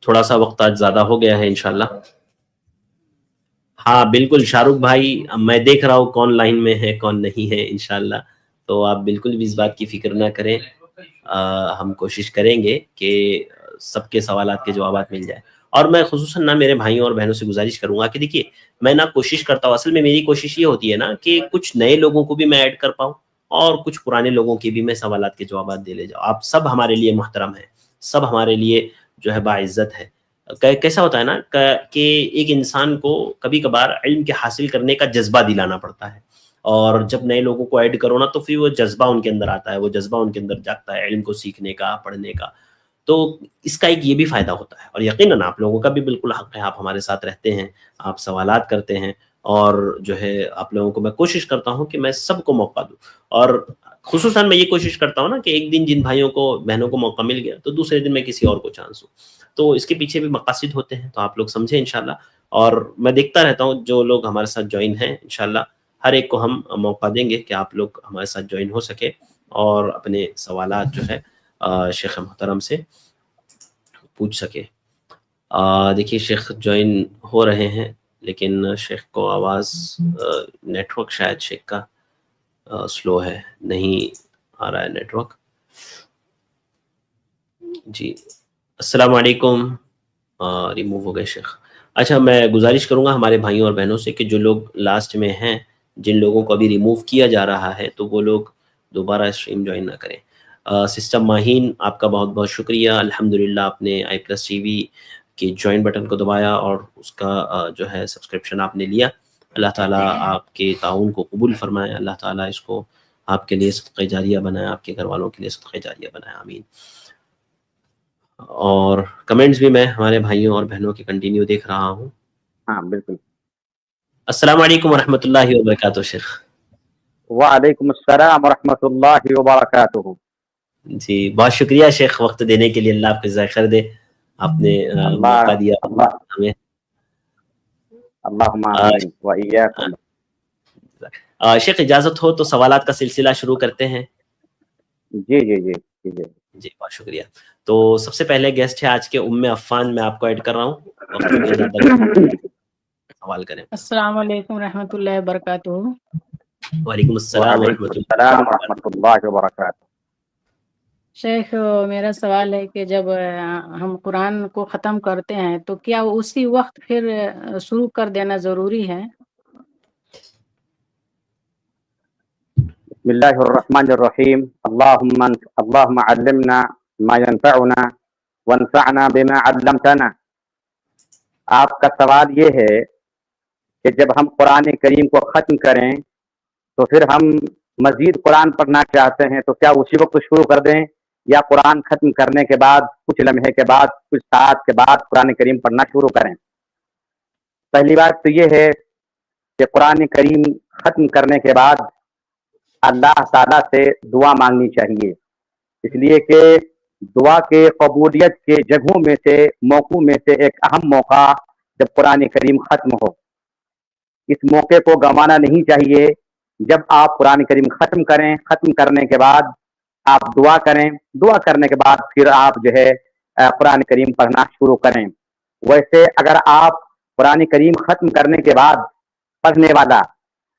تھوڑا سا وقت آج زیادہ ہو گیا ہے انشاءاللہ. ہاں بالکل شاہ رخ بھائی، میں دیکھ رہا ہوں کون لائن میں ہے کون نہیں ہے انشاءاللہ، تو آپ بالکل بھی اس بات کی فکر نہ کریں. ہم کوشش کریں گے کہ سب کے سوالات کے جوابات مل جائے. اور میں خصوصاً نہ میرے بھائیوں اور بہنوں سے گزارش کروں گا کہ دیکھیے میں نہ کوشش کرتا ہوں، اصل میں میری کوشش یہ ہوتی ہے نا کہ کچھ نئے لوگوں کو بھی میں ایڈ کر پاؤں اور کچھ پرانے لوگوں کی بھی میں سوالات کے جوابات دے لے جاؤں. آپ سب ہمارے لیے محترم ہیں، سب ہمارے لیے جو ہے باعزت ہے. کیسا ہوتا ہے نا کہ ایک انسان کو کبھی کبھار علم کے حاصل کرنے کا جذبہ دلانا پڑتا ہے. اور جب نئے لوگوں کو ایڈ کرو نا تو پھر وہ جذبہ ان کے اندر آتا ہے، وہ جذبہ ان کے اندر جاگتا ہے علم کو سیکھنے کا، پڑھنے کا. تو اس کا ایک یہ بھی فائدہ ہوتا ہے. اور یقیناً آپ لوگوں کا بھی بالکل حق ہے، آپ ہمارے ساتھ رہتے ہیں، آپ سوالات کرتے ہیں، اور جو ہے آپ لوگوں کو میں کوشش کرتا ہوں کہ میں سب کو موقع دوں. اور خصوصاً میں یہ کوشش کرتا ہوں نا کہ ایک دن جن بھائیوں کو بہنوں کو موقع مل گیا تو دوسرے دن میں کسی اور کو چانس دوں. تو اس کے پیچھے بھی مقاصد ہوتے ہیں، تو آپ لوگ سمجھیں انشاءاللہ. اور میں دیکھتا رہتا ہوں جو لوگ ہمارے ساتھ جوائن ہیں، انشاءاللہ ہر ایک کو ہم موقع دیں گے کہ آپ لوگ ہمارے ساتھ جوائن ہو سکے اور اپنے سوالات جو ہے شیخ محترم سے پوچھ سکے. دیکھیے شیخ جوائن ہو رہے ہیں، لیکن شیخ کو آواز نیٹ ورک شاید شیخ کا سلو ہے، نہیں آ رہا ہے نیٹ ورک. جی السلام علیکم. ریموو ہو گئے شیخ. اچھا میں گزارش کروں گا ہمارے بھائیوں اور بہنوں سے کہ جو لوگ لاسٹ میں ہیں، جن لوگوں کو ابھی ریموو کیا جا رہا ہے، تو وہ لوگ دوبارہ اسٹریم جوائن نہ کریں. سسٹر ماہین آپ کا بہت بہت شکریہ. الحمدللہ آپ نے i+tv کے جوائن بٹن کو دبایا اور اس کا جو ہے سبسکرپشن آپ نے لیا. اللہ تعالیٰ آپ کے تعاون کو قبول فرمائے، اللہ تعالیٰ اس کو آپ کے لیے صدقہ جاریہ بنائے، آپ کے گھر والوں کے لیے صدقہ جاریہ بنائے، آمین. اور کمنٹس بھی میں ہمارے بھائیوں اور بہنوں کے کنٹینیو دیکھ رہا ہوں. ہاں بالکل. السلام علیکم ورحمۃ اللہ وبرکاتہ شیخ. وعلیکم السلام ورحمۃ اللہ وبرکاتہ. جی بہت شکریہ شیخ وقت دینے کے لیے، اللہ آپ کے جزائے خیر دے. آپ نے موقع دیا ہمیں. اللہم آمین وإیاکم. شیخ اجازت ہو تو سوالات کا سلسلہ شروع کرتے ہیں. جی جی جی جی جی بہت شکریہ. تو سب سے پہلے گیسٹ ہے آج کے عفان، میں آپ کو ایڈ کر رہا ہوں. وقت میں زیادہ سوال کریں. السلام علیکم رحمۃ اللہ وبرکاتہ. وعلیکم السلام وعلیکم ورحمۃ السلام اللہ. ورحمۃ اللہ وبرکاتہ. شیخ میرا سوال ہے کہ جب ہم قرآن کو ختم کرتے ہیں تو کیا اسی وقت پھر شروع کر دینا ضروری ہے؟ بسم اللہ الرحمن الرحیم. اللہم علمنا ما ينفعنا وانفعنا بما علمتنا. آپ کا سوال یہ ہے کہ جب ہم قرآن کریم کو ختم کریں تو پھر ہم مزید قرآن پڑھنا چاہتے ہیں تو کیا اسی وقت شروع کر دیں، یا قرآن ختم کرنے کے بعد کچھ لمحے کے بعد، کچھ ساعت کے بعد قرآن کریم پڑھنا شروع کریں؟ پہلی بات تو یہ ہے کہ قرآن کریم ختم کرنے کے بعد اللہ تعالیٰ سے دعا مانگنی چاہیے، اس لیے کہ دعا کے قبولیت کے جگہوں میں سے، موقعوں میں سے ایک اہم موقع جب قرآن کریم ختم ہو. اس موقع کو گنوانا نہیں چاہیے. جب آپ قرآن کریم ختم کریں، ختم کرنے کے بعد آپ دعا کریں، دعا کرنے کے بعد پھر آپ جو ہے قرآن کریم پڑھنا شروع کریں. ویسے اگر آپ قرآن کریم ختم کرنے کے بعد پڑھنے والا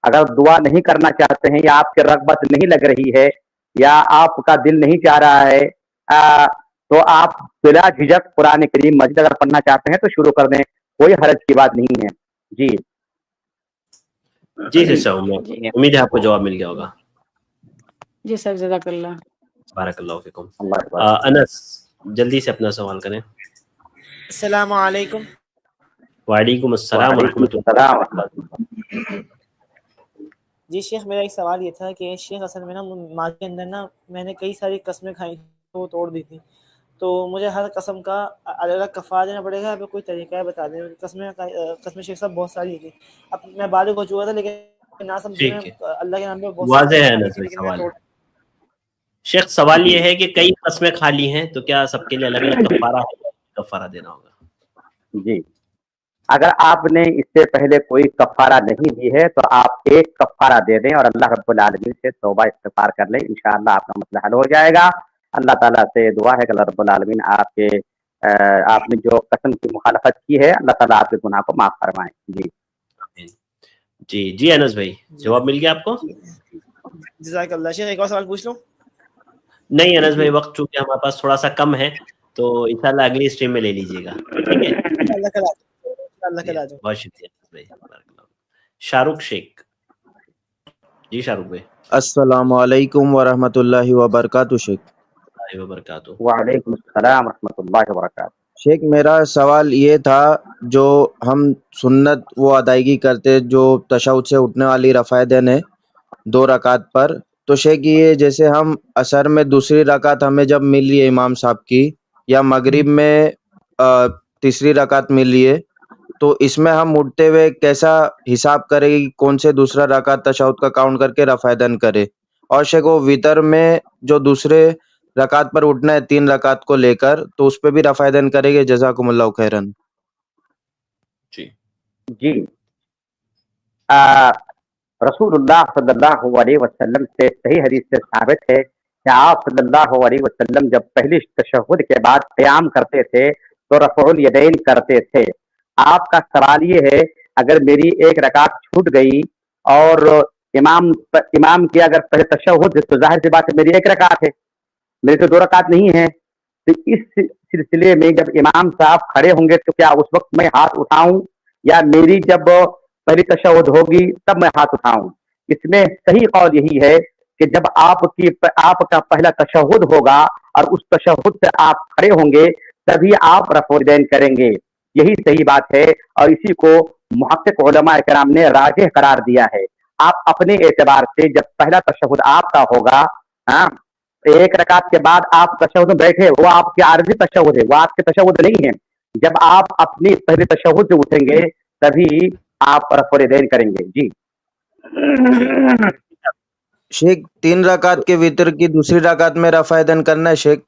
اگر دعا نہیں کرنا چاہتے ہیں، یا آپ کی رغبت نہیں لگ رہی ہے، یا آپ کا دل نہیں چاہ رہا ہے، تو آپ بلا جھجک قرآن کریم مزید اگر پڑھنا چاہتے ہیں تو شروع کر دیں، کوئی حرج کی بات نہیں ہے. جی جی سر امید ہے آپ کو جواب مل گیا ہوگا. جی سر جزاک اللہ. بارک اللہ فیکم. اللہ انس جلدی سے اپنا سوال کریں. السلام علیکم. وعلیکم السلام وعلیکم ورحمۃ السلام ورحمۃ اللہ. جی شیخ میرا ایک سوال یہ تھا کہ شیخ اصل میں نا ماضی کے اندر نا میں نے کئی ساری قسمیں کھائی وہ توڑ دی تھی، تو مجھے ہر قسم کا الگ الگ کفارہ دینا پڑے گا. آپ کوئی طریقہ ہے بتا دیں. قسمیں شیخ صاحب بہت ساری تھی. اب میں بالغ ہو چکا تھا لیکن نہ سمجھے میں ٹھیک ہے، اللہ کے نام پہ بہت ساری واضح قسمیں ہے کھا لی انس تھی بھائی لیکن میں سوال. توڑ. شیخ سوال یہ ہے کہ کئی قسمیں کھا لی ہیں تو کیا سب کے لیے الگ الگ کفارہ دینا ہوگا؟ جی اگر آپ نے اس سے پہلے کوئی کفارہ نہیں دی ہے تو آپ ایک کفارہ دے دیں اور اللہ رب العالمین سے توبہ استغفار کر لیں، انشاءاللہ آپ کا مسئلہ حل ہو جائے گا. اللہ تعالیٰ سے دعا ہے کہ اللہ رب العالمین آپ نے جو قسم کی مخالفت کی ہے اللہ تعالیٰ آپ کے گناہ کو معاف فرمائیں. جی جی انس بھائی جواب مل گیا آپ کو؟ جزاک اللہ. شیخ ایک اور سوال پوچھ لوں؟ نہیں انس بھائی وقت چونکہ ہمارے پاس تھوڑا سا کم ہے تو انشاءاللہ اگلی اسٹریم میں لے لیجیے گا. ٹھیک ہے اللہ کا لاجو. بہت شکریہ انس بھائی. شاہ رخ شیخ. جی شاہ رخ بھائی. السلام علیکم ورحمۃ اللہ وبرکاتہ. شیخ وبرکاتہ. وعلیکم السلام ورحمۃ اللہ وبرکاتہ. شیخ میرا سوال یہ تھا، جو ہم سنت وہ ادائیگی کرتے جو تشہد سے اٹھنے والی رفع یدین ہے، 2 رکعت پر. تو شیخ یہ جیسے ہم عصر میں دوسری رکعت ہمیں جب ملی ہے امام صاحب کی، یا مغرب میں تیسری رکعت ملی ہے، تو اس میں ہم اٹھتے ہوئے کیسا حساب کرے گی، کون سے دوسرا رکعت تشہد کا کاؤنٹ کر کے رفع دن کرے؟ اور شیخ وہ وطر میں جو دوسرے رکعت پر اٹھنا ہے 3 رکعت کو لے کر، تو اس پہ بھی رفع دن کرے گے؟ جزاکم اللہ خیرن. جی رسول اللہ صلی اللہ علیہ وسلم سے صحیح حدیث سے ثابت ہے کہ آپ صلی اللہ علیہ وسلم جب پہلی تشہد کے بعد قیام کرتے تھے تو رفع الیدین کرتے تھے. آپ کا سوال یہ ہے اگر میری ایک رکعت چھوٹ گئی اور امام کی اگر پہلے تشہد ہے تو ظاہر سی بات ہے میری ایک رکعت ہے، میری تو 2 رکعت نہیں ہے. تو اس سلسلے میں جب امام صاحب کھڑے ہوں گے تو کیا اس وقت میں ہاتھ اٹھاؤں یا میری جب پہلی تشہد ہوگی تب میں ہاتھ اٹھاؤں؟ اس میں صحیح قول یہی ہے کہ جب آپ کا پہلا تشہد ہوگا اور اس تشہد سے آپ کھڑے ہوں گے تبھی آپ رفع الیدین کریں گے. یہی صحیح بات ہے اور اسی کو محقق علماء کرام نے راجح قرار دیا ہے. آپ اپنے اعتبار سے جب پہلا تشہد آپ کا ہوگا، ایک رکعت کے بعد آپ تشہد میں بیٹھے، وہ آپ کی عارضی تشہد ہے، وہ آپ کے تشہد نہیں ہے. جب آپ اپنی پہلے تشہد سے اٹھیں گے تبھی آپ رفع الیدین کریں گے. جی شیخ 3 رکعت کے وطر کی دوسری رکعت میں رفع دن کرنا ہے شیخ؟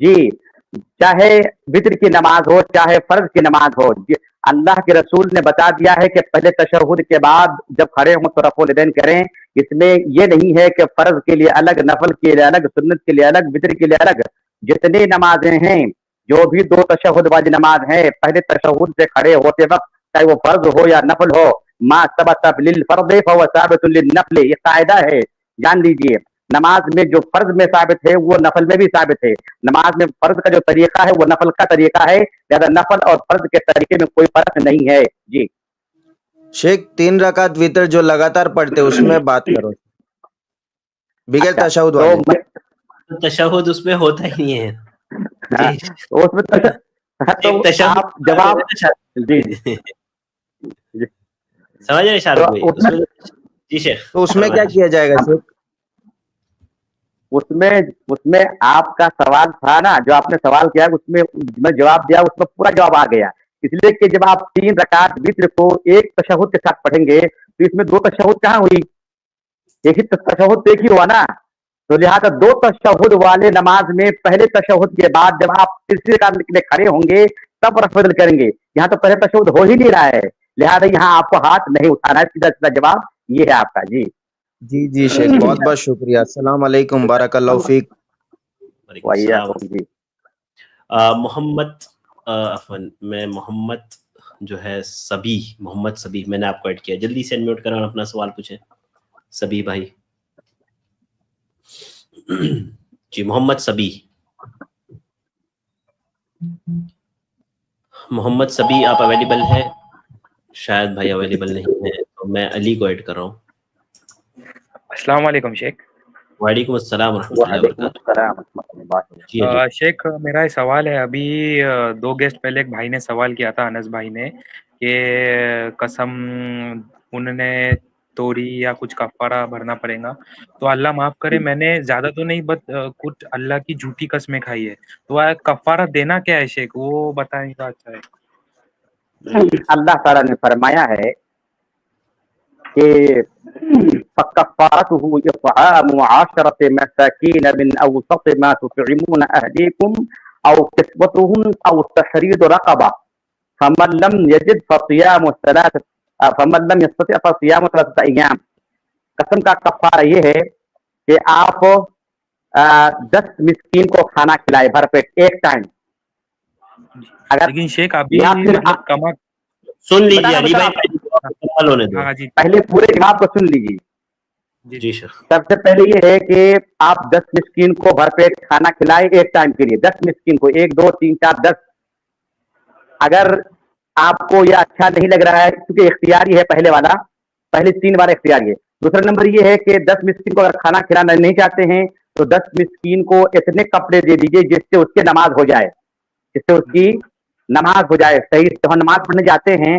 جی چاہے وطر کی نماز ہو چاہے فرض کی نماز ہو، اللہ کے رسول نے بتا دیا ہے کہ پہلے تشہد کے بعد جب کھڑے ہوں تو رفع الیدین کریں. اس میں یہ نہیں ہے کہ فرض کے لیے الگ، نفل کے لیے الگ، سنت کے لیے الگ، وطر کے لیے الگ. جتنی نمازیں ہیں، جو بھی 2 تشہد والی نماز ہے، پہلے تشہد سے کھڑے ہوتے وقت چاہے وہ فرض ہو یا نفل ہو، ما ثبت للفرض فهو ثابت للنفل، یہ قاعدہ ہے، جان لیجئے. نماز میں جو فرض میں ثابت ہے وہ نفل میں بھی ثابت ہے. نماز میں فرض کا جو طریقہ ہے وہ نفل کا طریقہ ہے، لہذا نفل اور فرض کے طریقے میں کوئی فرق نہیں ہے. جی شیخ 3 رکعت وطر جو لگاتار پڑھتے اس میں بات کرو بغیر تشہد تو والے. تشہد اس میں ہوتا ہی نہیں ہے. اس میں تو آپ جواب جی سمجھ رہے شاہ رخ بھائی؟ جی شیخ. تو اس میں کیا کیا جائے گا شیخ؟ اس میں آپ کا سوال تھا نا، جو آپ نے سوال کیا اس میں میں جواب دیا، اس میں پورا جواب آ گیا. اس لیے کہ جب آپ 3 رکعت وطر کو ایک تشہد کے ساتھ پڑھیں گے تو اس میں 2 تشہد کہاں ہوئی؟ ایک ہی تشہد ایک ہی ہوا نا. تو لہٰذا 2 تشہد والے نماز میں پہلے تشہد کے بعد جب آپ تیسری رکعت کے لیے کھڑے ہوں گے تب رفع الیدین کریں گے. یہاں تو پہلے تشہد ہو ہی نہیں رہا ہے، لہٰذا یہاں آپ کو ہاتھ نہیں اٹھانا ہے. سیدھا سیدھا جواب یہ ہے آپ کا. جی جی شیخ بہت بہت شکریہ. السلام علیکم، بارک اللہ فیک. وعلیکم السلام. جی محمد عفواً میں محمد جو ہے سبی، محمد سبی میں نے آپ کو ایڈ کیا، جلدی سے انمیوٹ کریں اور اپنا سوال پوچھیں. سبی بھائی جی محمد سبی. محمد سبی آپ اویلیبل ہیں؟ شاید بھائی اویلیبل نہیں ہے، تو میں علی کو ایڈ کر رہا ہوں. السلام علیکم شیخ. وعلیکم السلام ورحمۃ اللہ وبرکاتہ. جی علی. شیخ میرا سوال ہے، ابھی 2 گیسٹ پہلے ایک بھائی نے سوال کیا تھا، انس بھائی نے، کہ قسم انہوں نے توڑی یا کچھ کفارہ بھرنا پڑے گا. تو اللہ معاف کرے، میں نے زیادہ تو نہیں بس کچھ اللہ کی جھوٹی قسمیں کھائی ہے، تو کفارہ دینا کیا ہے شیخ، وہ بتائیں تو اچھا ہے. اللہ تعالیٰ نے فرمایا ہے کہ فَكَفَّارَتُهُ إِطْعَامُ 10 مَسَاكِينَ مِنْ أَوْسَطِ مَا تُطْعِمُونَ أَهْلِيكُمْ أَوْ كِسْوَتُهُمْ أَوْ تَحْرِيرُ رَقَبَةٍ فَمَنْ لَمْ يَجِدْ فَصِيَامُ 3 أيام. قسم کا کفارہ یہ ہے کہ آپ 10 مسکین کو کھانا کھلائے بھر پیٹ ایک ٹائم. لیکن شیخ ابھی کما سن لیجیے علی بھائی، پہلے پورے جواب کو سن لیجیے. جی شیخ. سب سے پہلے یہ ہے کہ آپ 10 مسکین کو بھر پیٹ کھانا کھلائے ایک ٹائم کے لیے. 10 مسکین کو 1 2 3 4 10. اگر آپ کو یہ اچھا نہیں لگ رہا ہے کیونکہ اختیاری ہے پہلے والا، پہلے 3 بار اختیاری ہے. دوسرا نمبر یہ ہے کہ 10 مسکین کو اگر کھانا کھلانا نہیں چاہتے ہیں تو 10 مسکین کو اتنے کپڑے دے دیجیے جس سے اس کی نماز ہو جائے، صحیح. تو ہم نماز پڑھنے جاتے ہیں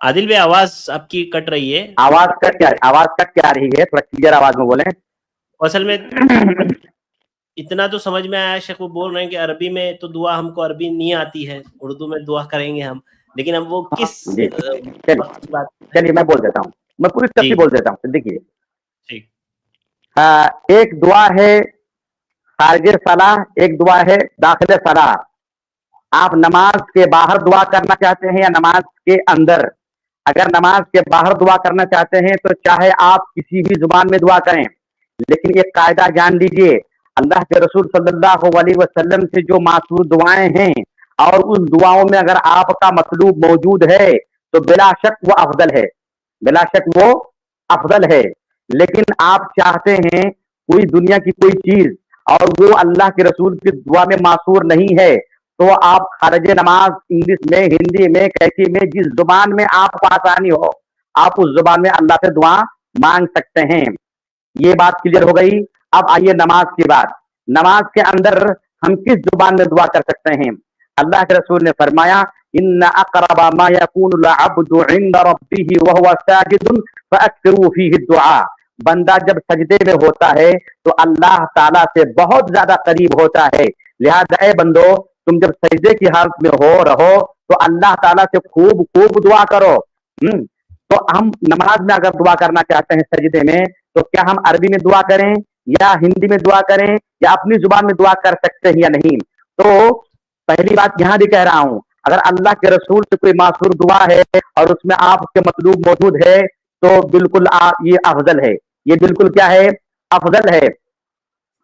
عادل بھائی آواز آپ کی کٹ رہی ہے. آواز کٹ کے آ رہی ہے, تھوڑا کلیئر آواز میں بولیں. اصل میں اتنا تو سمجھ میں آیا شیخ, وہ بول رہے ہیں کہ عربی میں تو دعا ہم کو عربی نہیں آتی ہے, اردو میں دعا کریں گے ہم, لیکن اب وہ کس جی وقت کی بات ہے؟ چلیے میں بول دیتا ہوں, میں پوری جی تفصیل بول دیتا ہوں. دیکھیے ٹھیک. ایک دعا ہے خارج صلاح, ایک دعا ہے داخل صلاح. آپ نماز کے باہر دعا کرنا چاہتے ہیں یا نماز کے اندر؟ اگر نماز کے باہر دعا کرنا چاہتے ہیں تو چاہے آپ کسی بھی زبان میں دعا کریں, لیکن ایک قاعدہ جان لیجئے, اللہ کے رسول صلی اللہ علیہ وسلم سے جو ماثور دعائیں ہیں اور اس دعاؤں میں اگر آپ کا مطلوب موجود ہے تو بلا شک وہ افضل ہے, بلا شک وہ افضل ہے. لیکن آپ چاہتے ہیں کوئی دنیا کی کوئی چیز اور وہ اللہ کے رسول کی دعا میں ماثور نہیں ہے, تو آپ خارج نماز انگلش میں, ہندی میں, کیسی میں, جس زبان میں آپ کو آسانی ہو آپ اس زبان میں اللہ سے دعا مانگ سکتے ہیں. یہ بات کلیئر ہو گئی. اب آئیے نماز کی بات. نماز کے اندر ہم کس زبان میں دعا کر سکتے ہیں؟ اللہ کے رسول نے فرمایا ان اقرب ما يكون العبد عند ربه وهو ساجد فاكثروا فيه الدعاء. بندہ جب سجدے میں ہوتا ہے تو اللہ تعالیٰ سے بہت زیادہ قریب ہوتا ہے. لہذا اے بندو, تم جب سجدے کی حالت میں رہو تو اللہ تعالیٰ سے خوب خوب دعا کرو. تو ہم نماز میں اگر دعا کرنا چاہتے ہیں سجدے میں, تو کیا ہم عربی میں دعا کریں یا ہندی میں دعا کریں یا اپنی زبان میں دعا کر سکتے ہیں یا نہیں؟ تو پہلی بات یہاں بھی کہہ رہا ہوں, اگر اللہ کے رسول سے کوئی ماثور دعا ہے اور اس میں آپ کے مطلوب موجود ہے تو بالکل یہ افضل ہے, یہ بالکل کیا ہے, افضل ہے.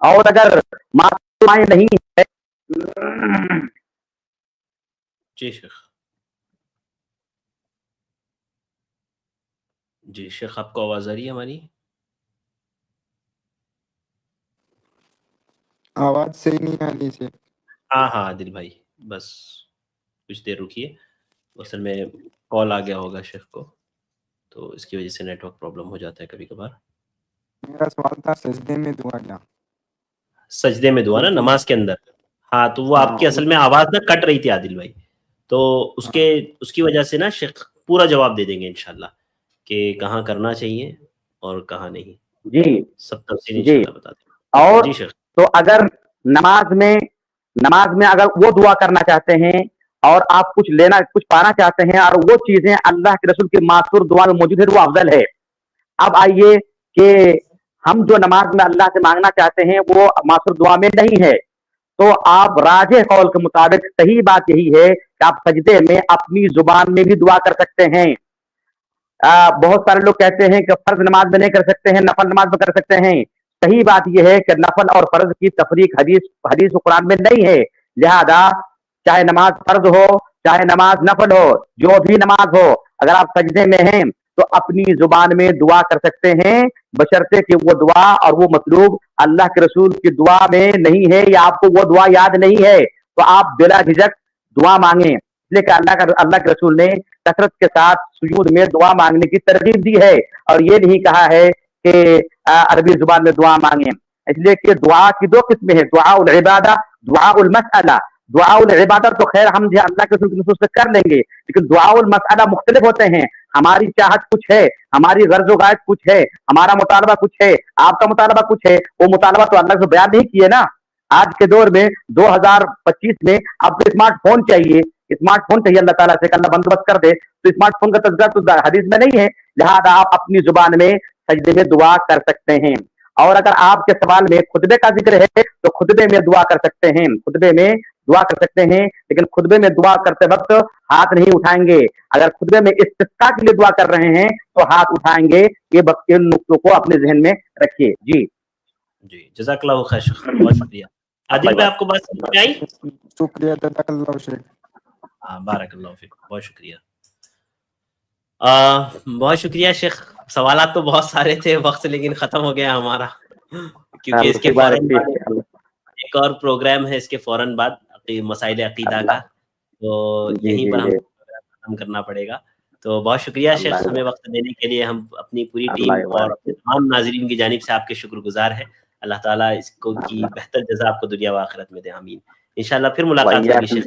اور اگر ماثور دعائیں نہیں ہے, جی شیخ, جی شیخ آپ کو آواز آ رہی ہے ہماری؟ آواز صحیح نہیں آ رہی سے. ہاں ہاں عادل بھائی, بس کچھ دیر رکیے, اصل میں کال آ گیا ہوگا شیخ کو, تو اس کی وجہ سے نیٹ ورک پرابلم ہو جاتا ہے کبھی کبھار. میرا سوال تھا سجدے میں دعا کیا؟ سجدے میں دعا نا نماز کے اندر, ہاں تو وہ آپ کی اصل میں آواز نہ کٹ رہی تھی عادل بھائی, تو اس کی وجہ سے نا شیخ پورا جواب دے دیں گے انشاءاللہ کہ کہاں کرنا چاہیے اور کہاں نہیں. جی سب تفصیل جی. انشاءاللہ بتا دیں. اور جی شیخ, تو اگر نماز میں اگر وہ دعا کرنا چاہتے ہیں اور آپ کچھ پانا چاہتے ہیں اور وہ چیزیں اللہ کے رسول کی ماثور دعا میں موجود ہے, وہ افضل ہے. اب آئیے کہ ہم جو نماز میں اللہ سے مانگنا چاہتے ہیں وہ ماثور دعا میں نہیں ہے, تو آپ راجح قول کے مطابق صحیح بات یہی ہے کہ آپ سجدے میں اپنی زبان میں بھی دعا کر سکتے ہیں. بہت سارے لوگ کہتے ہیں کہ فرض نماز میں نہیں کر سکتے ہیں, نفل نماز میں کر سکتے ہیں. صحیح بات یہ ہے کہ نفل اور فرض کی تفریق حدیث و قرآن میں نہیں ہے. لہذا چاہے نماز فرض ہو چاہے نماز نفل ہو, جو بھی نماز ہو, اگر آپ سجدے میں ہیں تو اپنی زبان میں دعا کر سکتے ہیں, بشرطے کہ وہ دعا اور وہ مطلوب اللہ کے رسول کی دعا میں نہیں ہے یا آپ کو وہ دعا یاد نہیں ہے, تو آپ بلا جھجک دعا مانگیں. اس لیے کہ اللہ کے رسول نے کثرت کے ساتھ سجود میں دعا مانگنے کی ترغیب دی ہے, اور یہ نہیں کہا ہے کہ عربی زبان میں دعا مانگیں. اس لیے کہ دعا کی دو قسمیں ہیں, دعا العبادہ, دعا المسئلہ. دعا العبادت تو خیر ہم جو اللہ کے رسول کے نصوص سے کر لیں گے, لیکن دعا المسئلہ مختلف ہوتے ہیں. ہماری چاہت کچھ ہے, ہماری غرض و غائب کچھ ہے, ہمارا مطالبہ کچھ ہے, آپ کا مطالبہ کچھ ہے. وہ مطالبہ تو اللہ سے بیان نہیں کیے نا. آج کے دور میں 2025 میں آپ کو اسمارٹ فون چاہیے, اسمارٹ فون چاہیے اللہ تعالیٰ سے کہ اللہ بندوبست کر دے, تو اسمارٹ فون کا تذکرہ تو حدیث میں نہیں ہے. لہذا آپ اپنی زبان میں سجدے میں دعا کر سکتے ہیں. اور اگر آپ کے سوال میں خطبے کا ذکر ہے تو خطبے میں دعا کر سکتے ہیں, خطبے میں دعا کر سکتے ہیں, لیکن خطبے میں دعا کرتے وقت ہاتھ نہیں اٹھائیں گے. اگر خطبے میں استسقاء کے لیے دعا کر رہے ہیں تو ہاتھ اٹھائیں گے. یہ نقطوں کو اپنے ذہن میں رکھیے. جی جی جزاک اللہ خیر شیخ, بہت شکریہ. عادل بھائی آپ کو بات سمجھ میں آئی؟ شکریہ, جزاک اللہ شیخ. ہاں بارک اللہ فیک, بہت شکریہ. بہت شکریہ شیخ. سوالات تو بہت سارے تھے, وقت لیکن ختم ہو گیا ہمارا, کیونکہ اس کے فوراً ایک اور پروگرام ہے اس کے فوراً بعد مسائل عقیدہ کا, تو یہیں پر ہم ختم کرنا پڑے گا. تو بہت شکریہ شیخ ہمیں وقت دینے کے لیے. ہم اپنی پوری ٹیم اور اپنے تمام ناظرین کی جانب سے آپ کے شکر گزار ہیں. اللہ تعالیٰ اس کو کی بہتر جزا آپ کو دنیا و آخرت میں دے, آمین. انشاءاللہ پھر ملاقات ہوگی شیخ.